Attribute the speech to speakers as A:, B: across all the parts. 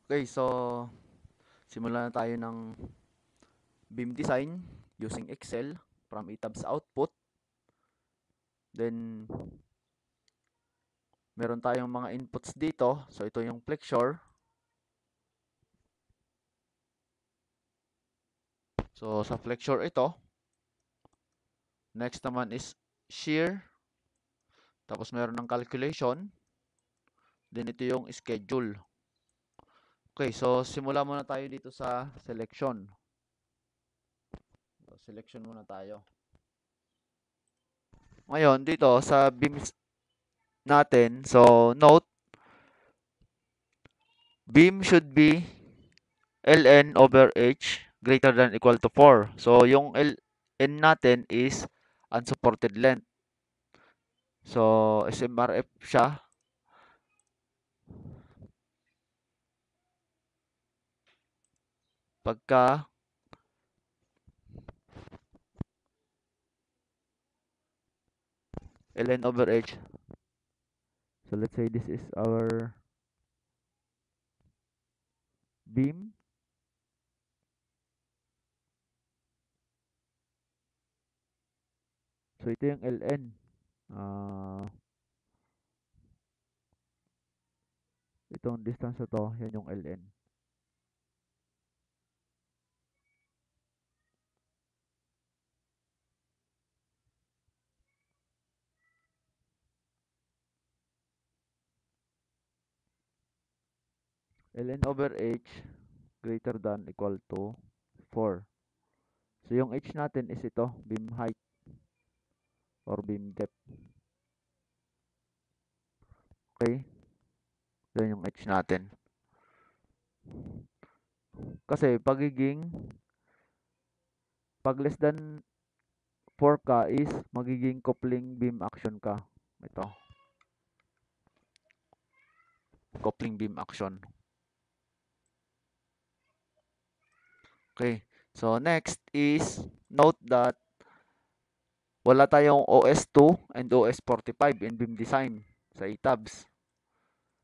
A: Okay, so simulan na tayo ng beam design using Excel from ETABS output. Then, meron tayong mga inputs dito. So, ito yung flexure. So, sa flexure ito. Next naman is shear. Tapos, meron ng calculation. Then, ito yung schedule. Okay, so simula muna tayo dito sa selection. So, selection muna tayo. Ngayon, dito sa beams natin, so note, beam should be ln over h greater than equal to 4. So, yung ln natin is unsupported length. So, SMRF siya. Pagka ln over h. So, let's say this is our beam. So, ito yung ln. Itong distance na to, yan yung ln. ln over h greater than equal to 4. So, yung h natin is ito, beam height or beam depth. Okay? Yan yung h natin. Kasi, pag less than 4 ka is magiging coupling beam action ka. Ito. Coupling beam action. Okay. So, next is note that wala tayong OS2 and OS45 in beam design sa ETABS.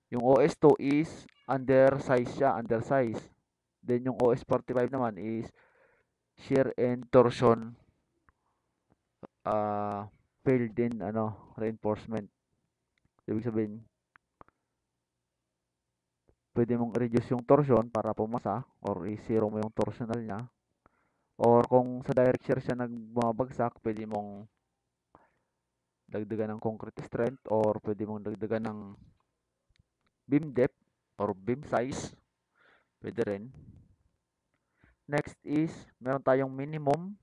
A: Yung OS2 is undersize siya, undersize. Then yung OS45 naman is shear and torsion failed in reinforcement. Ibig sabihin, pwede mong reduce yung torsion para pumasa or i-zero mo yung torsional niya. Or kung sa direct shear siya nagbabagsak, pwede mong dagdagan ng concrete strength or pwede mong dagdagan ng beam depth or beam size. Pwede rin. Next is, meron tayong minimum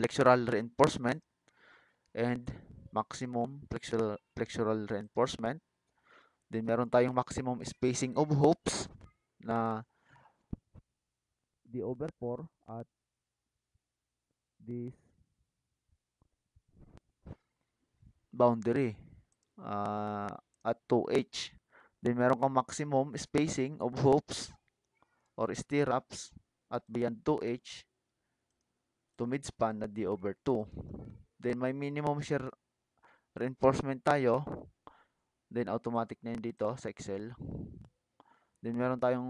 A: flexural reinforcement and maximum flexural reinforcement. Then meron tayong maximum spacing of hoops na d over 4 at this boundary at 2h. Then meron kang maximum spacing of hoops or stirrups at beyond 2h to midspan na d over 2. Then may minimum shear reinforcement tayo. Then automatic na yun dito sa Excel. Then meron tayong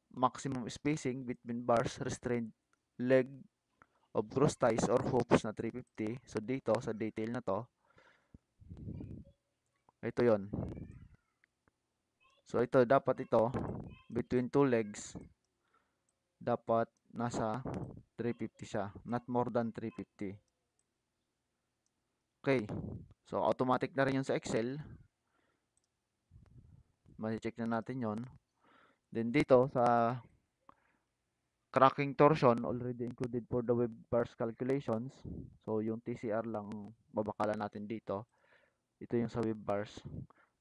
A: maximum spacing between bars, restrained leg of cross ties or hoops na 350. So dito sa detail na to, ito yon. So ito dapat ito between two legs dapat nasa 350 siya, not more than 350. Okay. So automatic na rin yun sa Excel. Ma-check na natin yon. Then dito sa cracking torsion already included for the web bars calculations. So yung TCR lang babakalan natin dito. Ito yung sa web bars.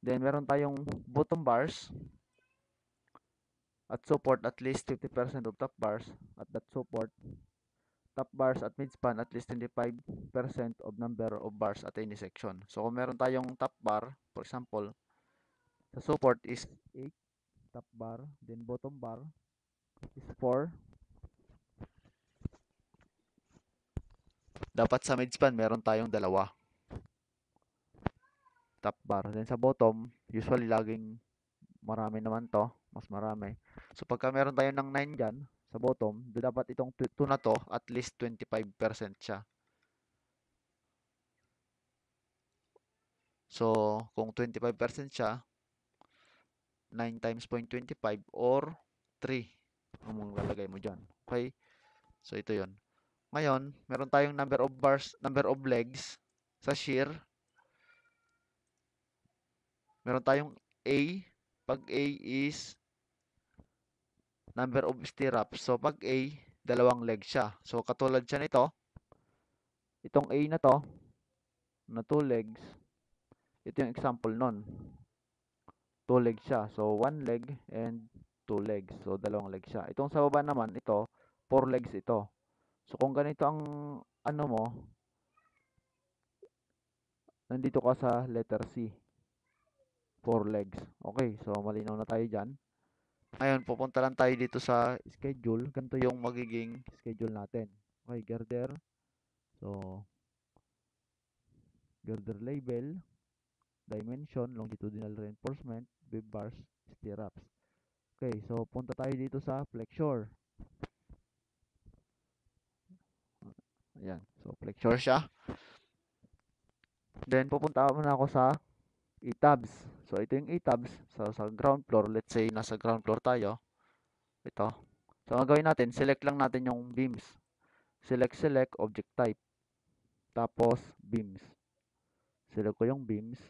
A: Then meron tayong bottom bars at support at least 50% of top bars at that support. Top bars at midspan at least 25% of number of bars at any section. So kung meron tayong top bar, for example, the support is 8 top bar, then bottom bar is 4. Dapat sa midspan meron tayong dalawa top bar. Then sa bottom, usually laging marami naman to, mas marami. So pagka meron tayo ng 9 dyan, sa bottom, dapat itong 2 na to, at least 25% siya. So, kung 25% siya, 9 times 0.25 or 3 ang lalagay mo dyan. Okay? So, ito yon. Ngayon, meron tayong number of bars, number of legs sa shear. Meron tayong A. Pag A is number of stirrups. So, pag A, dalawang leg siya. So, katulad siya nito, itong A na to, na 2 legs, ito yung example nun. 2 legs siya. So, 1 leg and 2 legs. So, dalawang legs siya. Itong sa baba naman, ito, 4 legs ito. So, kung ganito ang ano mo, nandito ka sa letter C. 4 legs. Okay, so malinaw na tayo dyan. Ngayon, pupunta lang tayo dito sa schedule. Ganito yung magiging schedule natin. Okay, girder. So, girder label, dimension, longitudinal reinforcement, bib bars, stirrups. Okay, so punta tayo dito sa flexure. Ayan, so flexure siya. Then, pupunta muna ako sa E-tabs. So, ito yung E-tabs. So, sa ground floor, let's say, nasa ground floor tayo. Ito. So, ang gawin natin, select lang natin yung beams. Select, object type. Tapos, beams. Select ko yung beams.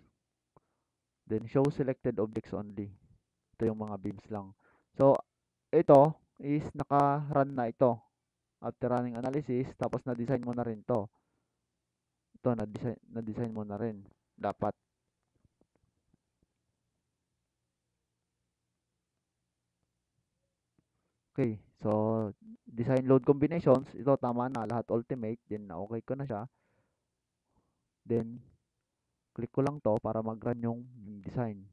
A: Then, show selected objects only. Ito yung mga beams lang. So, ito is naka-run na ito. After running analysis, tapos na-design mo na rin to. Ito, na-design mo na rin. Dapat. Okay, so design load combinations, ito tama na, lahat ultimate, then na okay ko na siya. Then, click ko lang to para mag-run yung design.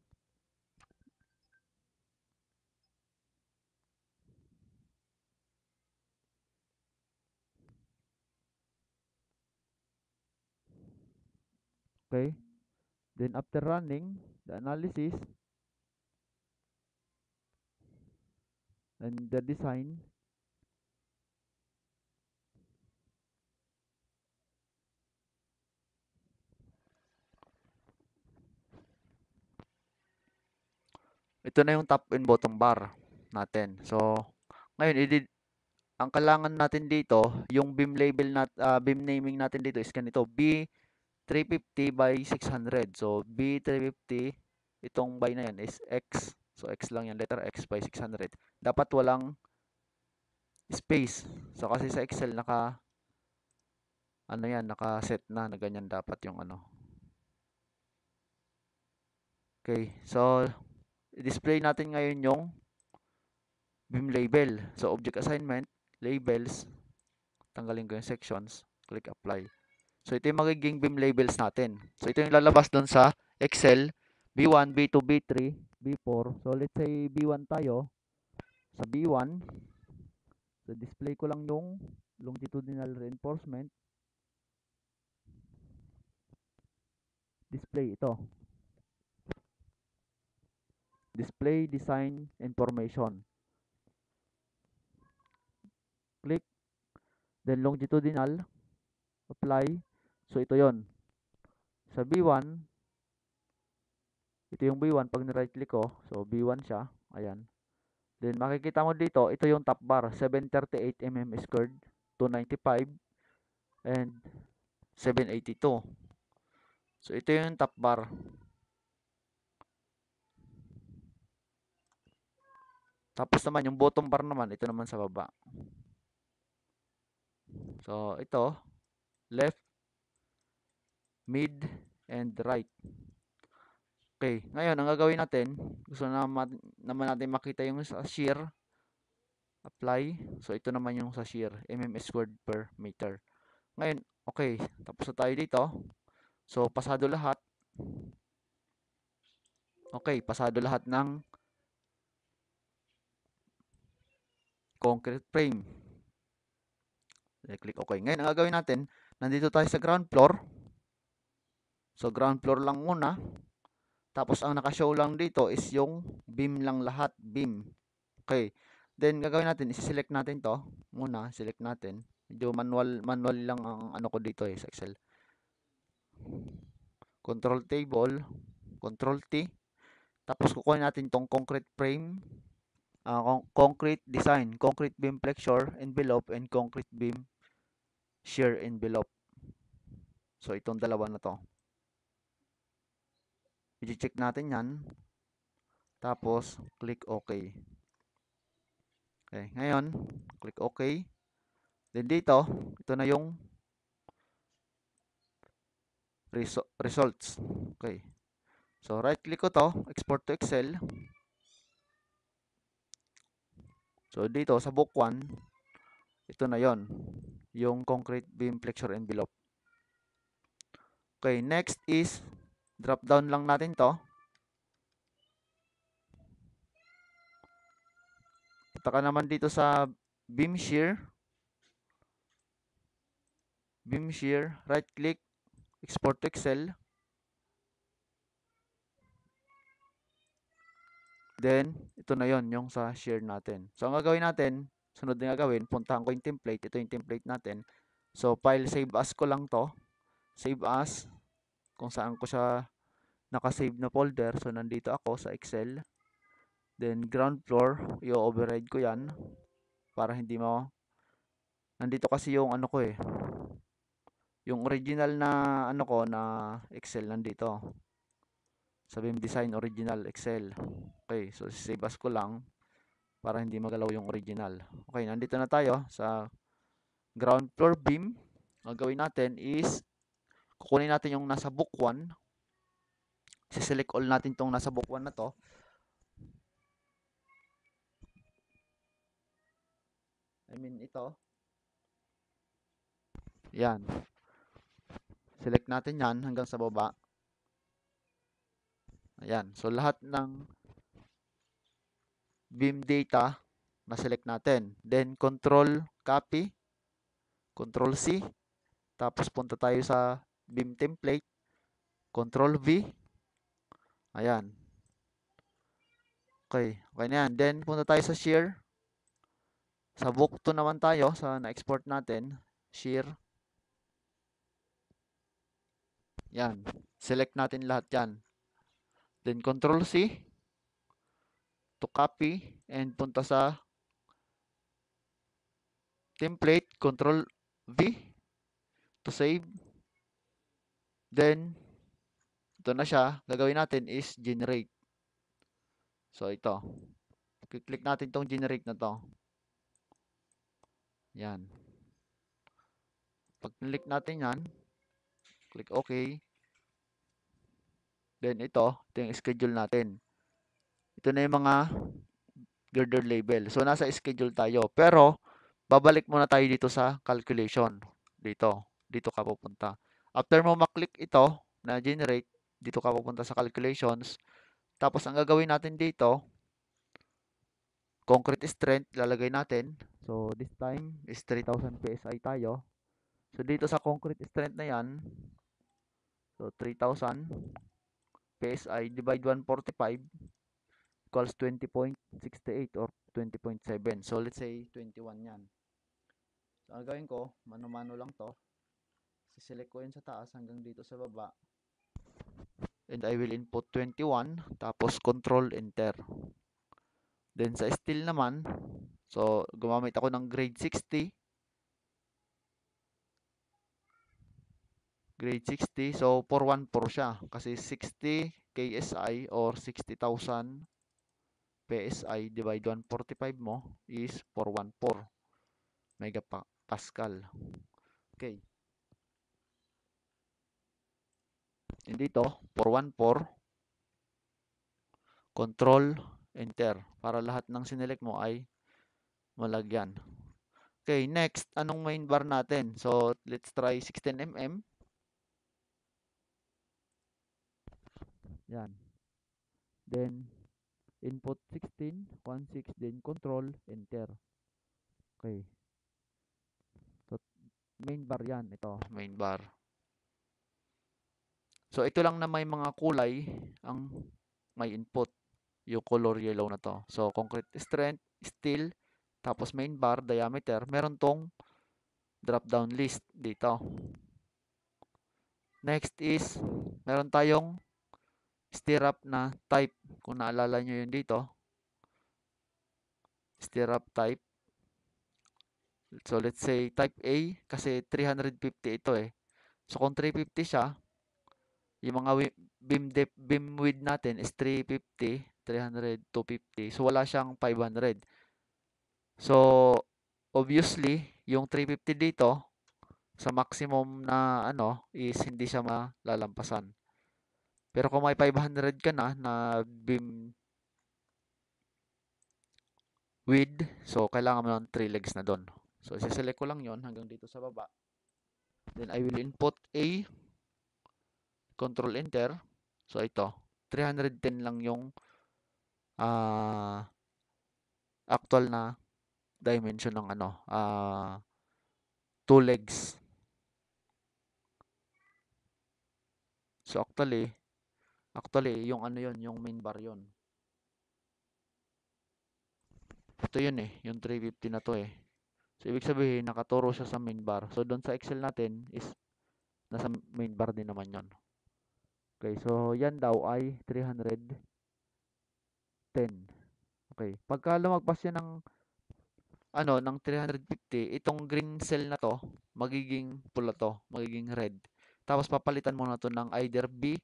A: Okay, then after running the analysis and the design, ito na yung top and bottom bar natin. So, ngayon, ang kailangan natin dito, yung beam label beam naming natin dito is ganito, B350 by 600. So, B350, itong by na yan is X. So, X lang yan, letter X by 600. Dapat walang space. So, kasi sa Excel, naka-set na ganyan dapat yung ano. Okay, so, i-display natin ngayon yung beam label. So, object assignment, labels, tanggalin ko yung sections, click apply. So, ito yung magiging beam labels natin. So, ito yung lalabas dun sa Excel, B1, B2, B3, B4. So, let's say B1 tayo. Sa B1, so display ko lang yung longitudinal reinforcement. Display ito. Display design information. Click. Then longitudinal. Apply. So, ito yon. Sa B1, ito yung B1 pag ni-right click ko. So, B1 siya. Ayan. Then, makikita mo dito, ito yung top bar. 738 mm squared, 295, and 782. So, ito yung top bar. Tapos naman, yung bottom bar naman, ito naman sa baba. So, ito, left, mid, and right. Okay, ngayon, ang gagawin natin, gusto naman natin makita yung sa shear, apply. So, ito naman yung sa shear, mm squared per meter. Ngayon, okay, tapos na tayo dito. So, pasado lahat. Okay, pasado lahat ng concrete frame. Click OK. Ngayon, ang gagawin natin, nandito tayo sa ground floor. So, ground floor lang muna. Tapos ang naka-show lang dito is yung beam lang lahat, beam. Okay. Then gagawin natin, isi-select natin 'to muna, select natin. Medyo manual lang ang ano ko dito sa Excel. Control table, Control T. Tapos kukunin natin tong concrete frame, concrete design, concrete beam flexure envelope, and concrete beam shear envelope. So itong dalawa na to. I-check natin yan. Tapos click OK. Okay, ngayon click OK. Then dito, ito na yung results. Okay. So right click ko to, export to Excel. So dito sa book 1, ito na yon, yung concrete beam flexure envelope. Okay, next is drop down lang natin to. Punta ka naman dito sa beam shear. Beam shear, right click, export to Excel. Then, ito na yon yung sa shear natin. So, ang gagawin natin, sunod na gagawin, puntahan ko yung template. Ito yung template natin. So, file save as ko lang to. Save as, kung saan ko siya nakasave na folder. So, nandito ako sa Excel. Then, ground floor, i-override ko yan para hindi mo. Nandito kasi yung ano ko yung original na ano ko na Excel nandito. Sa Beam Design Original Excel. Okay, so save as ko lang para hindi magalaw yung original. Okay, nandito na tayo sa ground floor beam. Ang gawin natin is kukunin natin yung nasa book 1. Si-select all natin tong nasa book 1 na to. I mean ito. Yan. Select natin yan hanggang sa baba. Ayan. So lahat ng beam data na-select natin. Then control copy, control C. Tapos punta tayo sa beam template. Control V. Ayan. Okay. Okay na yan. Then punta tayo sa shear. Sa book 2 naman tayo sa na-export natin. Shear. Yan. Select natin lahat yan. Then control C to copy and punta sa template. Control V to save. Then ito na siya. Gagawin natin is generate. So ito. Click natin tong generate na to. Yan. Pag click natin yan, click OK. Then ito yung schedule natin. Ito na yung mga girder label. So nasa schedule tayo. Pero babalik muna tayo dito sa calculation. Dito ka pupunta. After mo maklik ito na generate, dito ka pupunta sa calculations. Tapos ang gagawin natin dito, concrete strength lalagay natin. So this time is 3000 PSI tayo. So dito sa concrete strength na yan, so 3000 PSI divide 145 equals 20.68 or 20.7. So let's say 21 yan. So ang gagawin ko, mano-mano lang to. Siselect ko yun sa taas hanggang dito sa baba. And I will input 21, tapos control enter. Then sa steel naman, so gumamit ako ng grade 60. Grade 60, so 414 siya. Kasi 60 KSI or 60,000 PSI divide 145 mo is 414 megapascal. Okay. And dito, 414, control enter para lahat ng sinelect mo ay malagyan. Okay, next, anong main bar natin? So, let's try 16 mm. Yan. Then, input 16, 16, then control enter. Okay. So, main bar yan. Ito, main bar. So ito lang na may mga kulay ang may input, yung color yellow na to. So concrete strength, steel, tapos main bar, diameter, meron tong drop down list dito. Next is meron tayong stirrup na type. Kung naalala nyo yun dito, stirrup type. So let's say type A kasi 350 ito eh. So kung 350 siya, yung mga beam width natin is 350, 300, 250. So wala siyang 500. So obviously, yung 350 dito sa maximum na ano is hindi siya malalampasan. Pero kung may 500 ka na beam width, so kailangan mo ng 3 legs na doon. So i-select ko lang 'yon hanggang dito sa baba. Then I will input A, control enter. So ito, 310 lang yung actual na dimension ng ano, 2 legs. So actually yung ano yon, yung main bar yon. Ito yun eh, yung 350 na to eh. So ibig sabihin nakaturo siya sa main bar. So doon sa Excel natin is nasa main bar din naman yon. Okay, so yan daw ay 310. Okay, pagka lumagpas yan ng ano ng 350, itong green cell na to magiging pula to, magiging red. Tapos papalitan mo na to ng either B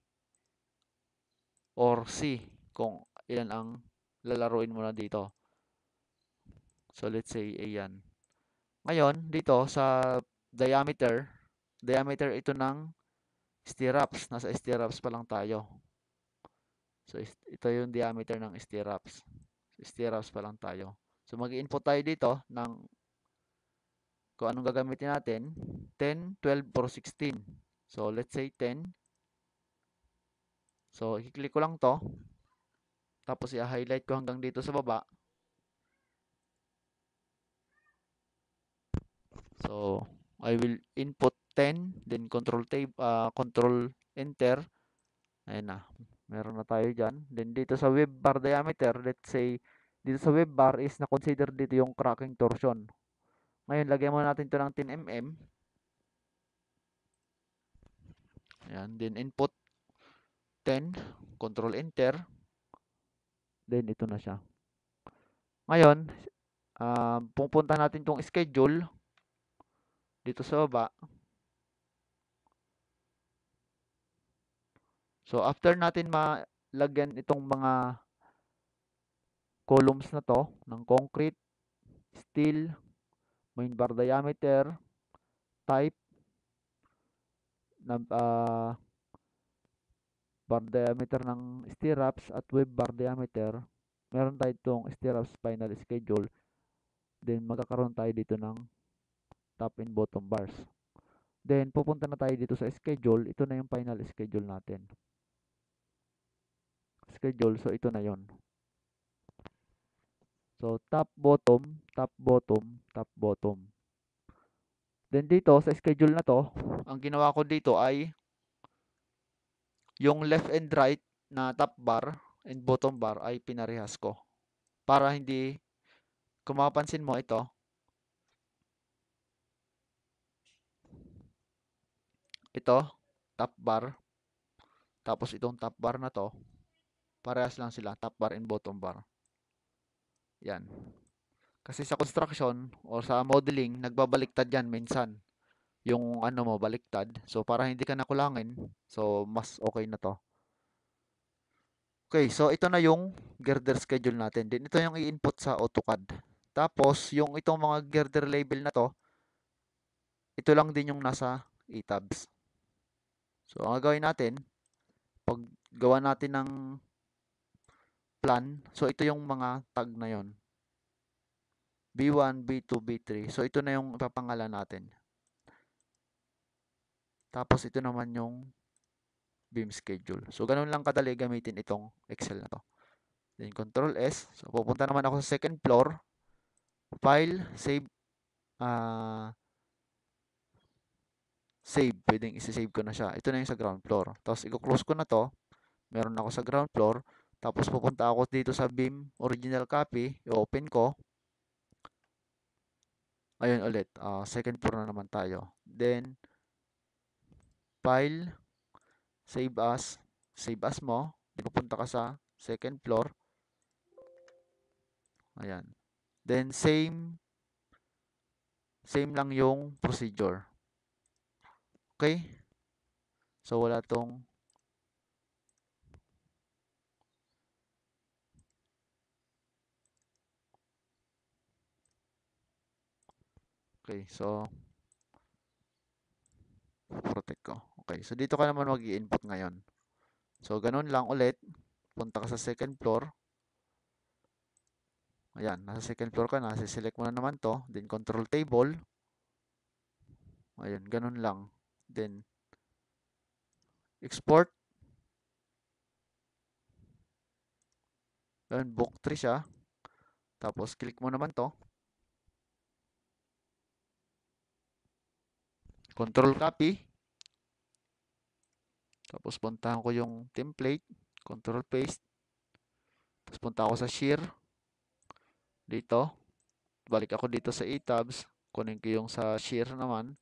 A: or C kung ilan ang lalaruin mo na dito. So let's say ayan. Ngayon dito sa diameter, diameter ito ng stirrups. Nasa stirrups pa lang tayo. So ito yung diameter ng stirrups. Stirrups pa lang tayo. So mag-input tayo dito ng kung anong gagamitin natin. 10, 12, or 16. So let's say 10. So i-click ko lang to. Tapos i-highlight ko hanggang dito sa baba. So I will input 10, then control enter. Ayan na. Meron na tayo dyan. Then dito sa web bar diameter, let's say dito sa web bar is na-consider dito yung cracking torsion. Ngayon, lagyan mo natin ito ng 10 mm. Ayan. Then input 10, control enter. Then ito na siya. Ngayon, pupunta natin itong schedule dito sa baba. So after natin malagyan itong mga columns na to ng concrete, steel, main bar diameter, type, na bar diameter ng stirrups at web bar diameter, meron tayo itong stirrups final schedule. Then magkakaroon tayo dito ng top and bottom bars. Then pupunta na tayo dito sa schedule. Ito na yung final schedule natin. Schedule, so ito na yon. So top, bottom, top, bottom, top, bottom. Then dito sa schedule na to, ang ginawa ko dito ay yung left and right na top bar and bottom bar ay pinarehas ko. Para hindi, kung mapapansin mo ito, top bar, tapos itong top bar na to, parehas lang sila, top bar and bottom bar. Yan. Kasi sa construction or sa modeling, nagbabaliktad yan minsan. Yung ano mo, baliktad. So, para hindi ka nakulangin, so mas okay na to. Okay, so ito na yung girder schedule natin. Then ito yung i-input sa AutoCAD. Tapos, yung itong mga girder label na to, ito lang din yung nasa eTabs. So, ang gagawin natin, pag gawa natin ng plan, so ito yung mga tag na yon. B1, B2, B3. So, ito na yung ipapangalan natin. Tapos, ito naman yung beam schedule. So, ganun lang kadali gamitin itong Excel na to. Then, Control S. So, pupunta naman ako sa second floor. File, save. Pwedeng isi-save ko na siya. Ito na yung sa ground floor. Tapos i-close ko na to. Meron ako sa ground floor. Tapos pupunta ako dito sa Beam original copy. I-open ko. Ayun ulit. Second floor na naman tayo. Then, file, save as. Save as mo. Pupunta ka sa second floor. Ayan. Then, same lang yung procedure. Okay? So, wala tong okay. So, protect ko. Okay. So, dito ka naman mag-i-input ngayon. So, ganun lang ulit. Punta ka sa second floor. Ayan. Nasa second floor ka na. Select mo na naman to. Then, control table. Ayan. Ganun lang. Then, export. Ayan. Book 3 siya. Tapos, click mo naman to. Control copy. Tapos, puntahan ko yung template. Control paste. Tapos, punta ako sa share. Dito. Balik ako dito sa e-tabs. Kunin ko yung sa share naman.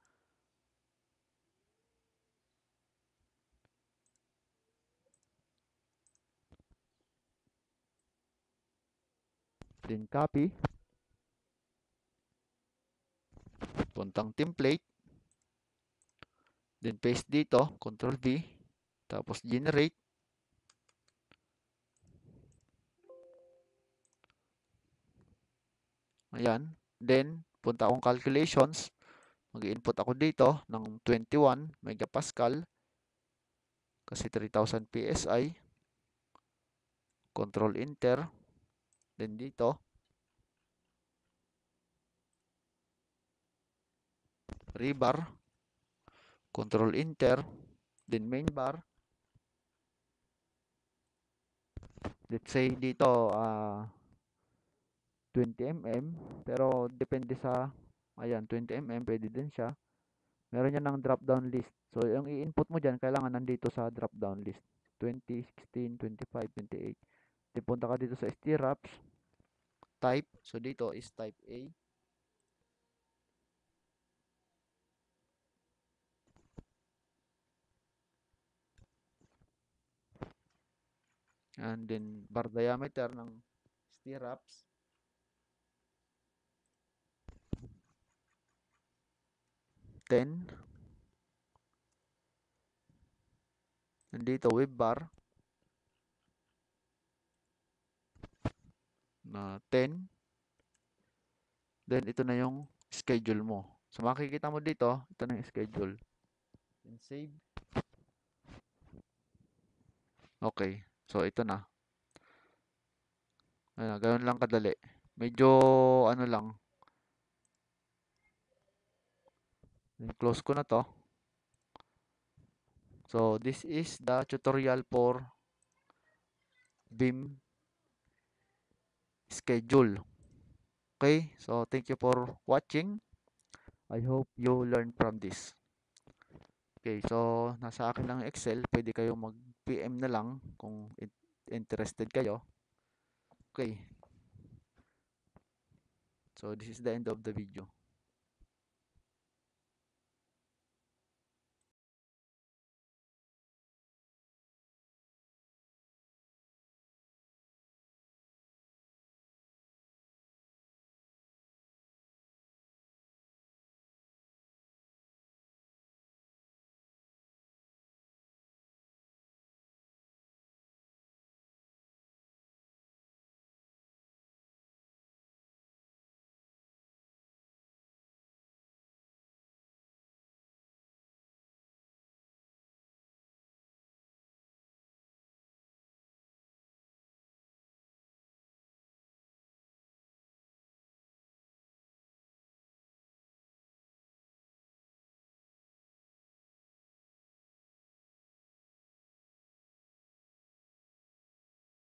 A: Then, copy. Puntang template. Then, paste dito. Control V. Tapos, generate. Ayan. Then, punta akong calculations. Mag-input ako dito ng 21 megapascal. Kasi 3000 PSI. Control enter. Then, dito. Rebar. Control enter. Then, main bar. Let's say dito, 20 mm. Pero, depende sa, ayan, 20 mm. Pwede din siya. Meron yan ng drop down list. So, yung i-input mo dyan, kailangan nandito sa drop down list. 20, 16, 25, 28. Then, punta ka dito sa stirrups. Type. So, dito is type A. And then, bar diameter ng stirrups. 10. Nandito, web bar. Na 10. Then, ito na yung schedule mo. So, makikita mo dito, ito na yung schedule. Then, save. Okay. So, ito na. Ayan, ganun lang kadali. Medyo, ano lang. Then, close ko na to. So, this is the tutorial for Beam schedule. Okay, so thank you for watching. I hope you learn from this. Okay, so nasa akin lang Excel. Pwede kayo mag-PM na lang kung interested kayo. Okay, so this is the end of the video.